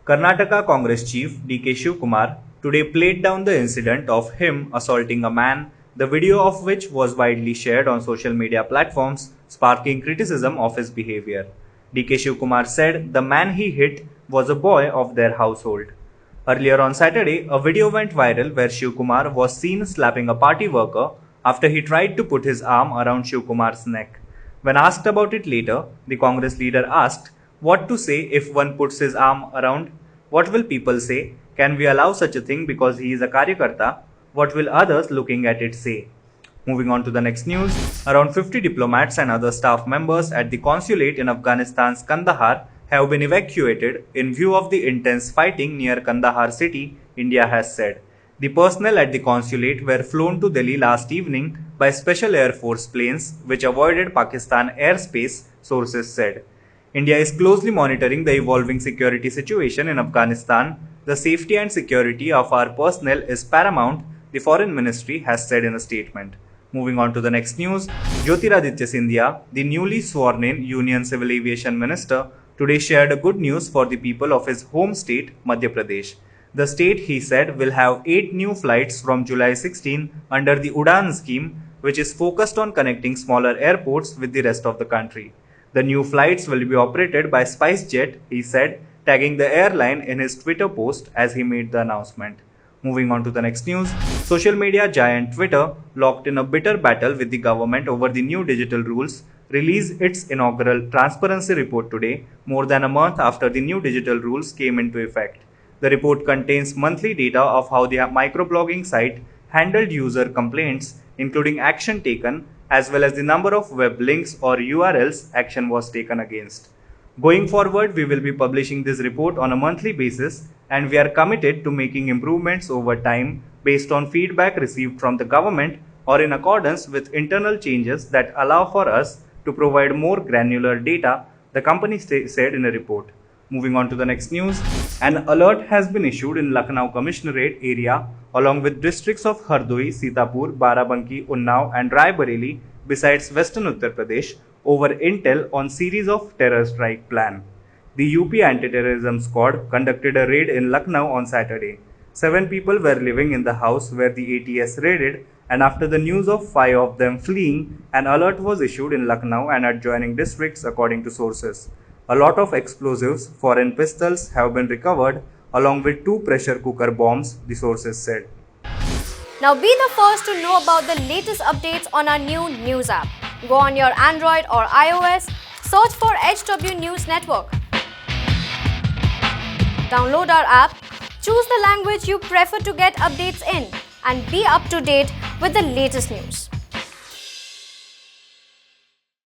Karnataka Congress chief D.K. Shivakumar today played down the incident of him assaulting a man, the video of which was widely shared on social media platforms, sparking criticism of his behavior. D.K. Shivakumar said the man he hit was a boy of their household. Earlier on Saturday, a video went viral where Shivakumar was seen slapping a party worker after he tried to put his arm around Shivakumar's neck. When asked about it later, the Congress leader asked, "What to say if one puts his arm around? What will people say? Can we allow such a thing because he is a Karyakarta? What will others looking at it say?" Moving on to the next news, around 50 diplomats and other staff members at the consulate in Afghanistan's Kandahar have been evacuated in view of the intense fighting near Kandahar city, India has said. The personnel at the consulate were flown to Delhi last evening by Special Air Force planes which avoided Pakistan airspace, sources said. India is closely monitoring the evolving security situation in Afghanistan. The safety and security of our personnel is paramount, the Foreign Ministry has said in a statement. Moving on to the next news, Jyotiraditya Scindia, the newly sworn-in Union Civil Aviation Minister, today shared a good news for the people of his home state, Madhya Pradesh. The state, he said, will have 8 new flights from July 16 under the Udan scheme, which is focused on connecting smaller airports with the rest of the country. The new flights will be operated by SpiceJet, he said, tagging the airline in his Twitter post as he made the announcement. Moving on to the next news, social media giant Twitter, locked in a bitter battle with the government over the new digital rules, released its inaugural transparency report today, more than a month after the new digital rules came into effect. The report contains monthly data of how the microblogging site handled user complaints, including action taken, as well as the number of web links or URLs action was taken against. Going forward, we will be publishing this report on a monthly basis, and we are committed to making improvements over time based on feedback received from the government or in accordance with internal changes that allow for us to provide more granular data, the company said in a report. Moving on to the next news, an alert has been issued in Lucknow Commissionerate area along with districts of Hardoi, Sitapur, Barabanki, Unnao and Raebareli besides Western Uttar Pradesh over intel on series of terror strike plan. The UP Anti-Terrorism Squad conducted a raid in Lucknow on Saturday. 7 people were living in the house where the ATS raided, and after the news of 5 of them fleeing, an alert was issued in Lucknow and adjoining districts according to sources. A lot of explosives, foreign pistols have been recovered along with 2 pressure cooker bombs, the sources said. Now be the first to know about the latest updates on our new news app. Go on your Android or iOS, search for HW News Network. Download our app, choose the language you prefer to get updates in, and be up to date with the latest news.